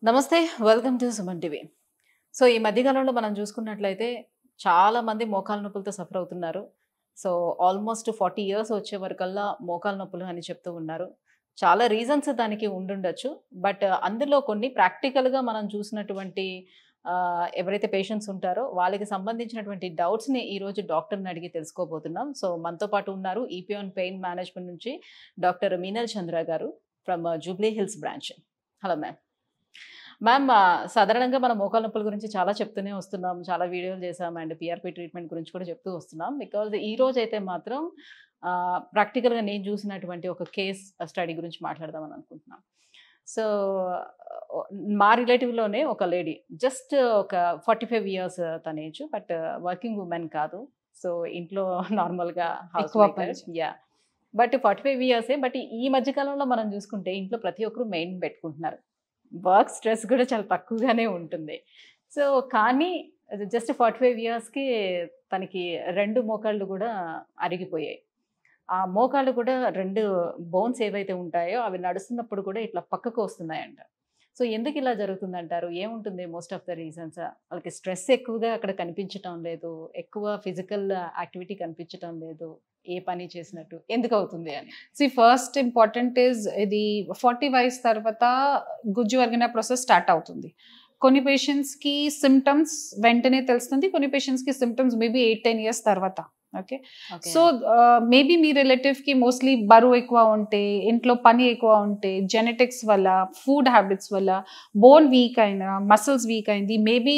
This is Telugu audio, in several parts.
నమస్తే. Welcome to Suman TV. So, ఈ మధ్య కాలంలో మనం చూసుకున్నట్లయితే చాలా మంది మోకాళ్ళ నొప్పులతో సఫర్ అవుతున్నారు. సో, ఆల్మోస్ట్ 40 ఇయర్స్ వచ్చే వరకల్లా మోకాళ్ళ నొప్పులు అని చెప్తూ ఉన్నారు. చాలా రీజన్స్ దానికి ఉండుండొచ్చు. బట్ అందులో కొన్ని ప్రాక్టికల్‌గా మనం చూసినటువంటి ఎవరైతే పేషెంట్స్ ఉంటారో వాళ్ళకి సంబంధించినటువంటి డౌట్స్‌ని ఈరోజు డాక్టర్‌ని అడిగి తెలుసుకోబోతున్నాం. సో, మనతో పాటు ఉన్నారు ఈపియాన్ పెయిన్ మేనేజ్మెంట్ నుంచి డాక్టర్ మీనల్ చంద్ర గారు from Jubilee hills branch. Hello ma'am. Ma'am, సాధారణంగా మనం మోకాళ్ళ నొప్పుల గురించి చాలా చెప్తూనే వస్తున్నాం. చాలా వీడియోలు చేసాం అండ్ పీఆర్‌పీ ట్రీట్మెంట్ గురించి కూడా చెప్తూ వస్తున్నాం. బికాజ్ ఈ రోజైతే మాత్రం ప్రాక్టికల్‌గా నేను చూసినటువంటి ఒక కేస్ స్టడీ గురించి మాట్లాడదామని అనుకుంటున్నాం. సో, మా రిలేటివ్‌లోనే ఒక లేడీ జస్ట్ ఒక 45 ఇయర్స్ తన ఏజ్. బట్ వర్కింగ్ వుమెన్ కాదు. సో, ఇంట్లో నార్మల్‌గా హౌస్ ఎక్కువ మేకర్. పని యాహ్! బట్ 45 ఇయర్సే. బట్ ఈ మధ్య కాలంలో మనం చూసుకుంటే ఇంట్లో ప్రతి ఒక్కరు మెయిన్ పెట్టుకుంటున్నారు. వర్క్ స్ట్రెస్ కూడా చాలా తక్కువగానే ఉంటుంది. సో, కానీ అది జస్ట్ 45 ఇయర్స్‌కి తనకి 2 మోకాళ్ళు గూడా అరిగిపోయాయి. ఆ మోకాళ్ళు కూడా 2 బోన్స్ ఏవైతే ఉంటాయో అవి నడుస్తున్నప్పుడు కూడా ఇట్లా పక్కకు వస్తున్నాయంట. సో, ఎందుకిలా జరుగుతుందంటారు? ఏముంటుంది మోస్ట్ ఆఫ్ ద రీజన్స్? వాళ్ళకి స్ట్రెస్ ఎక్కువగా అక్కడ కనిపించటం లేదు. ఎక్కువ ఫిజికల్ యాక్టివిటీ కనిపించటం లేదు. ఏ పని చేసినట్టు. ఎందుకవుతుంది అని? ఫస్ట్ ఇంపార్టెంట్ ఇస్ ఇది 40 వయసు తర్వాత గుజ్జు అరిగిన ప్రాసెస్ స్టార్ట్ అవుతుంది. కొన్ని పేషెంట్స్ కి సిమ్టమ్స్ వెంటనే తెలుస్తుంది. కొన్ని పేషెంట్స్ కి సిమ్టమ్స్ మేబీ 8-10 ఇయర్స్ తర్వాత. ఓకే. ఓకే. సో మేబీ మీ రిలేటివ్ కి మోస్ట్లీ బరువు ఎక్కువ ఉంటే, ఇంట్లో పని ఎక్కువ ఉంటే, జెనెటిక్స్ వల్ల, ఫుడ్ హ్యాబిట్స్ వల్ల, బోన్ వీక్ అయినా, మసిల్స్ వీక్ అయింది, మేబీ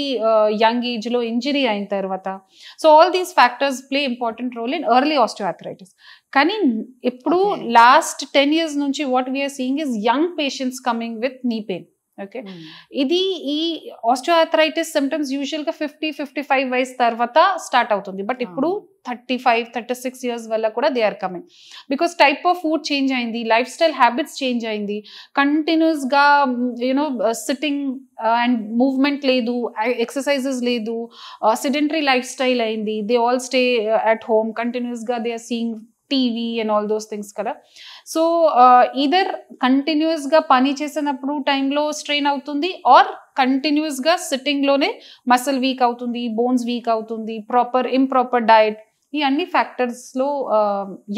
యంగ్ ఏజ్ లో ఇంజరీ అయిన తర్వాత. So all these factors play important role in early osteoarthritis. కానీ ఇప్పుడు Okay. లాస్ట్ 10 ఇయర్స్ నుంచి what we're seeing is young patients coming with knee pain. Okay. ఇది ఈ ఆస్టియోఆర్థరైటిస్ సిమ్టమ్స్ యూజువల్ గా 50-55 వయసు తర్వాత స్టార్ట్ అవుతుంది. బట్ ఇప్పుడు 35-36 ఇయర్స్ వల్ల కూడా they are coming. Because type of food change అయింది, లైఫ్ స్టైల్ హ్యాబిట్స్ చేంజ్ అయింది, కంటిన్యూస్ గా యూనో సిట్టింగ్ అండ్ మూవ్మెంట్ లేదు, ఎక్సర్సైజెస్ లేదు, సెడెంటరీ లైఫ్ స్టైల్ అయింది. They all stay at home, continuous గా they are seeing TV and all those things కదా. సో ఈదర్ కంటిన్యూస్ గా పని చేసినప్పుడు టైంలో స్ట్రెయిన్ అవుతుంది, ఆర్ కంటిన్యూస్ గా సిట్టింగ్ లోనే మసిల్ వీక్ అవుతుంది, బోన్స్ వీక్ అవుతుంది, ఇంప్రాపర్ డైట్, ఈ అన్ని ఫ్యాక్టర్స్ లో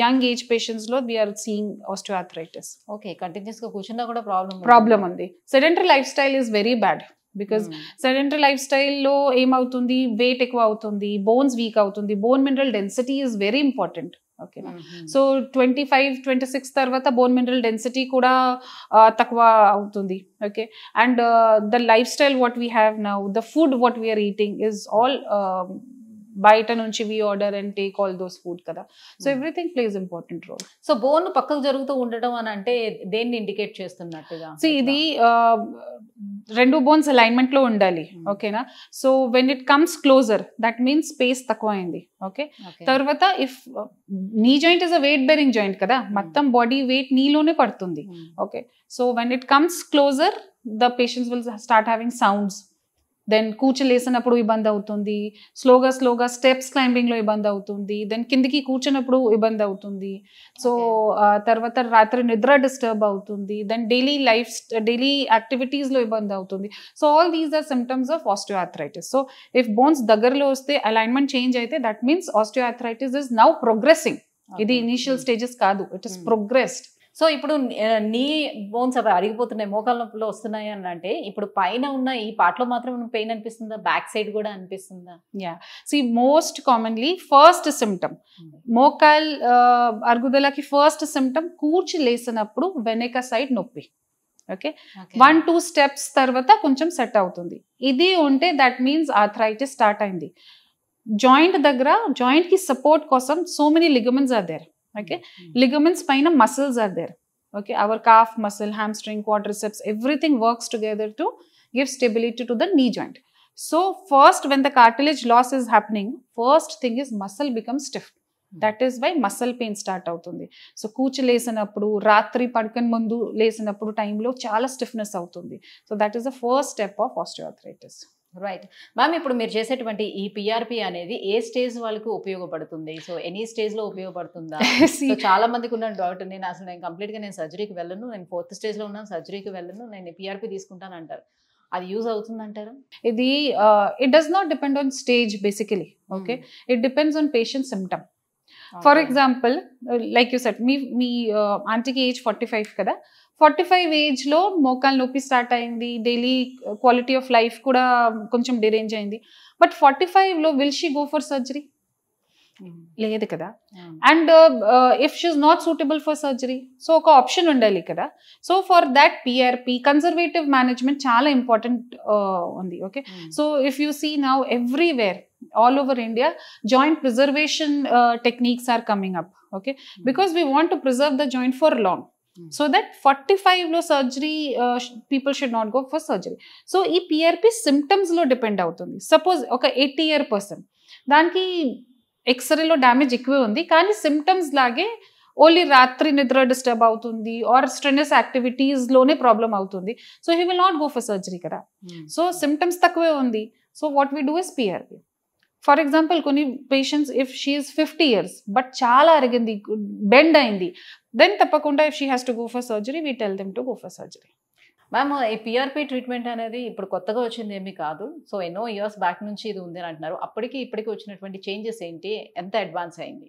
యంగ్ ఏజ్ పేషెంట్స్ లో వీఆర్ సీయింగ్ ఆస్టియోఆర్థరైటిస్. ఓకే. కంటిన్యూస్‌గా కూర్చున్నా కూడా ప్రాబ్లం ఉంది. Sedentary life style is very bad. Because sedentary life స్టైల్లో ఏమవుతుంది, వెయిట్ ఎక్కువ అవుతుంది, బోన్స్ వీక్ అవుతుంది, bone mineral density is very important. ఓకేనా. సో 25-26 తర్వాత బోన్ మినరల్ డెన్సిటీ కూడా తక్కువ అవుతుంది. Okay. And the life style what we have now, the food what we're eating is all బయట నుంచి we order and take all those food కదా. So everything plays important role. So, bone పక్కకు జరుగుతూ ఉండడం అని అంటే దేన్ని ఇండికేట్ చేస్తున్నట్టుగా? సో ఇది రెండు బోన్స్ అలైన్మెంట్ లో ఉండాలి. ఓకేనా. So when it comes closer that means space తక్కువ అయింది. ఓకే. తర్వాత if knee joint is a weight bearing joint కదా, మొత్తం బాడీ వెయిట్ నీలోనే పడుతుంది. Okay. So when it comes closer the patients will start having sounds. Then కూర్చోలేసినప్పుడు ఇబ్బంది అవుతుంది, స్లోగా స్టెప్స్ క్లైంబింగ్ లో ఇబ్బంది అవుతుంది, దెన్ కిందికి కూర్చున్నప్పుడు ఇబ్బంది అవుతుంది. సో తర్వాత రాత్రి నిద్ర డిస్టర్బ్ అవుతుంది, దెన్ డైలీ యాక్టివిటీస్ లో ఇబ్బంది అవుతుంది. So all these are symptoms of osteoarthritis. So if bones దగ్గరలో వస్తే, అలైన్మెంట్ చేంజ్ అయితే, that means osteoarthritis is now progressing. ఇది ఇనిషియల్ స్టేజెస్ కాదు, ఇట్ ఇస్ ప్రోగ్రెస్డ్. సో ఇప్పుడు నీ బోన్స్ అవి అరిగిపోతున్నాయి, మోకాళ్ళ నొప్పులు వస్తున్నాయి అని అంటే ఇప్పుడు పైన ఉన్న ఈ పార్ట్లో మాత్రం పెయిన్ అనిపిస్తుందా, బ్యాక్ సైడ్ కూడా అనిపిస్తుందా? Yeah. Most commonly first symptom మోకాల్ అరుగుదలకి ఫస్ట్ సిమ్టమ్ కూర్చి లేసినప్పుడు వెనక సైడ్ నొప్పి. ఓకే. 1-2 స్టెప్స్ తర్వాత కొంచెం సెట్ అవుతుంది. ఇది ఉంటే దట్ మీన్స్ ఆర్థరైటిస్ స్టార్ట్ అయింది. జాయింట్ దగ్గర, జాయింట్ కి సపోర్ట్ కోసం so many ligaments are there. Okay. Ligaments paina muscles are there. Okay. Our calf muscle, hamstring, quadriceps, everything works together to give stability to the knee joint. So first when the cartilage loss is happening, first thing is muscle becomes stiff. That is why muscle pain start అవుతుంది. సో కూర్చి లేసినప్పుడు, రాత్రి పడుకని ముందు లేసినప్పుడు టైంలో చాలా స్టిఫ్నెస్ అవుతుంది. So that is the first step of osteoarthritis. Right ma'am. ఇప్పుడు మీరు చేసేటువంటి ఈ పిఆర్పి అనేది ఏ స్టేజ్ వాళ్ళకి ఉపయోగపడుతుంది? సో ఎనీ స్టేజ్ లో ఉపయోగపడుతుందా? సో చాలా మందికి ఉన్న డౌట్, నేను కంప్లీట్ గా సర్జరీకి వెళ్ళను, నేను 4th స్టేజ్ లో ఉన్నాను, సర్జరీకి వెళ్ళను, నేను పిఆర్పి తీసుకుంటాను అంటారు. అది యూజ్ అవుతుందంటారా? ఇది it does not depend on stage basically. Okay, it depends on patient symptom. For example like you set మీ ఆంటీకి ఏజ్ 45 కదా, 45 ఏజ్లో మోకాలు నొప్పి స్టార్ట్ అయింది, డైలీ క్వాలిటీ ఆఫ్ లైఫ్ కూడా కొంచెం డిరేంజ్ అయింది. బట్ 45లో will she go for surgery? లేదు కదా. And if she is not suitable for surgery, so ఒక ఆప్షన్ ఉండాలి కదా. So for that PRP conservative management చాలా ఇంపార్టెంట్ ఉంది. Okay, so if you see now everywhere all over India, joint preservation techniques are coming up. Okay, because we want to preserve the joint for long, so that 45 lo surgery people should not go for surgery. So ee PRP symptoms lo depend avutundi. Suppose oka 80-year person daniki x-ray lo damage ఎక్కువే ఉంది, కానీ symptoms లాగే ఓన్లీ రాత్రి నిద్ర డిస్టర్బ్ అవుతుంది ఆర్ స్ట్రెస్ యాక్టివిటీస్ లోనే ప్రాబ్లం అవుతుంది. So he will not go for surgery కదా. సో సిమ్టమ్స్ తక్కువే ఉంది. So what we do is PRP. For example కొన్ని patients if she is 50 years but చాలా అరిగింది, బెండ్ అయింది, దెన్ తప్పకుండా if she has to go for surgery we tell them to go for surgery. Ma'am, ఈ పిఆర్పి ట్రీట్మెంట్ అనేది ఇప్పుడు కొత్తగా వచ్చింది ఏమీ కాదు. సో ఎన్నో ఇయర్స్ బ్యాక్ నుంచి ఇది ఉంది అని అంటున్నారు. అప్పటికి ఇప్పటికి వచ్చినటువంటి చేంజెస్ ఏంటి, ఎంత అడ్వాన్స్ అయింది?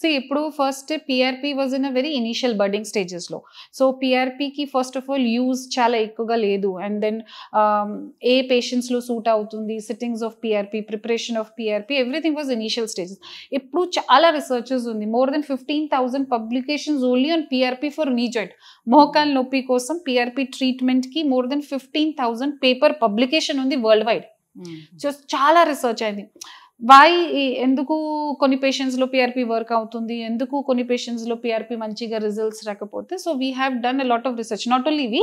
సో ఇప్పుడు first PRP was in a very initial budding స్టేజెస్లో. సో పిఆర్పికి ఫస్ట్ ఆఫ్ ఆల్ యూజ్ చాలా ఎక్కువగా లేదు. అండ్ దెన్ ఏ పేషెంట్స్లో సూట్ అవుతుంది, sittings of PRP, preparation of PRP, everything was initial stages. ఇప్పుడు చాలా రీసెర్చెస్ ఉంది, more than 15,000 publications only on PRP for knee joint. మోకాల్ నొప్పి కోసం పిఆర్పి ట్రీట్మెంట్ కి మోర్ దెన్ 15,000 పేపర్ పబ్లికేషన్ ఉంది వరల్డ్ వైడ్. సో చాలా రీసెర్చ్ అయింది. వై, ఎందుకు కొన్ని పేషెంట్స్ లో పిఆర్పి వర్క్ అవుతుంది, ఎందుకు కొన్ని పేషెంట్స్ లో పిఆర్పి మంచిగా రిజల్ట్స్ రాకపోతే. So we have done a lot of research, not only we,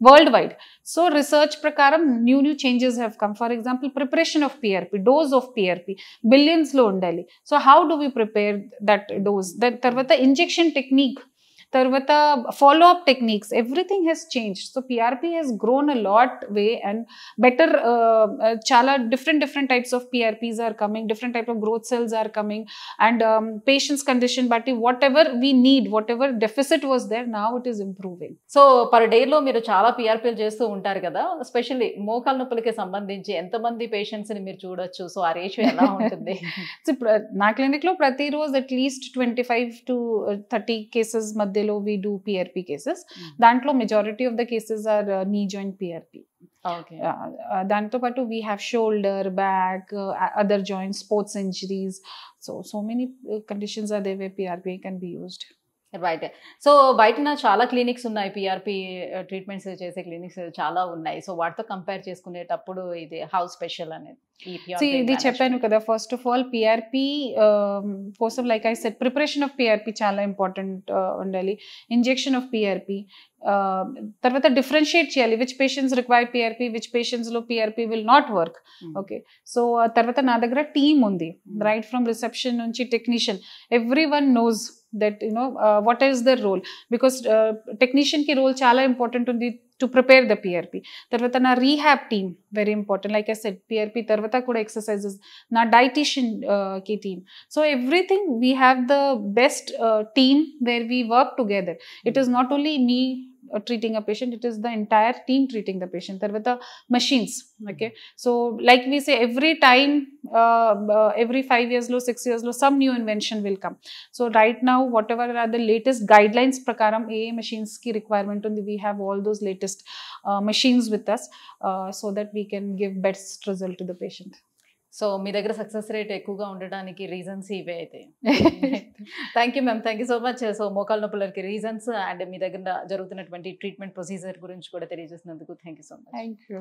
world wide. So research ప్రకారం new changes have come. For example preparation of PRP, dose of PRP billions లో ఉండాలి. So how do we prepare that dose, తర్వాత ఇంజెక్షన్ టెక్నిక్, తర్వాత follow up techniques, everything has changed. So PRP has grown a lot way and better. Chala different types of PRPs are coming, different type of growth cells are coming, and patient's condition but whatever we need, whatever deficit was there, now it is improving. So per day లో మీరు చాలా పిఆర్పీలు చేస్తూ ఉంటారు కదా, ఎస్పెషల్లీ మోకాల నొప్పులకి సంబంధించి ఎంతమంది పేషెంట్స్ ని మీరు చూడొచ్చు? సో ఆ రేషియో ఎలా ఉంటుంది? నా క్లినిక్ లో ప్రతిరోజు అట్లీస్ట్ 25 to 30 కేసెస్ మధ్యలో we do PRP cases. దాంట్లో majority of the cases are knee joint PRP. Okay. దాంతో పాటు we have shoulder, back, other joints, sports injuries. So many conditions are there where PRP can be used. Right. So బయటన చాలా క్లినిక్స్ ఉన్నాయి, పిఆర్పి ట్రీట్మెంట్స్ చేసే క్లినిక్స్ చాలా ఉన్నాయి. సో వాటితో కంపేర్ చేసుకునేటప్పుడు ఇది హౌ స్పెషల్ అనేది ఇది చెప్పాను కదా. ఫస్ట్ ఆఫ్ ఆల్ పిఆర్పి కోసం like I said preparation of PRP చాలా ఇంపార్టెంట్ ఉండాలి. ఇంజెక్షన్ ఆఫ్ పిఆర్పి, తర్వాత డిఫరెన్షియేట్ చేయాలి which patients require PRP, which patients లో PRP will not work. Okay, so తర్వాత నా దగ్గర టీమ్ ఉంది, రైట్ ఫ్రమ్ రిసెప్షన్ నుంచి technician, every one knows that what is their role, because technician ki role chala important undi to prepare the PRP. Tarvata na rehab team very important, like I said PRP tarvata kuda exercises, na dietitian ki team. So everything we have the best team where we work together. It is not only me treating a patient, it is the entire team treating the patient. Tarvata machines. Okay, so like we say every time every 5 years lo 6 years lo some new invention will come. So right now whatever are the latest guidelines prakaram a machines ki requirement undi, we have all those latest machines with us so that we can give best result to the patient. So మీ దగ్గర సక్సెస్ రేట్ ఎక్కువగా ఉండడానికి రీజన్స్ ఇవే అయితే. Thank you ma'am, thank you so much. So మోకాల నొప్పులకి రీజన్స్ అండ్ మీ దగ్గర జరుగుతున్నటువంటి ట్రీట్మెంట్ ప్రొసీజర్ గురించి కూడా తెలియజేసినందుకు thank you so much. Thank you.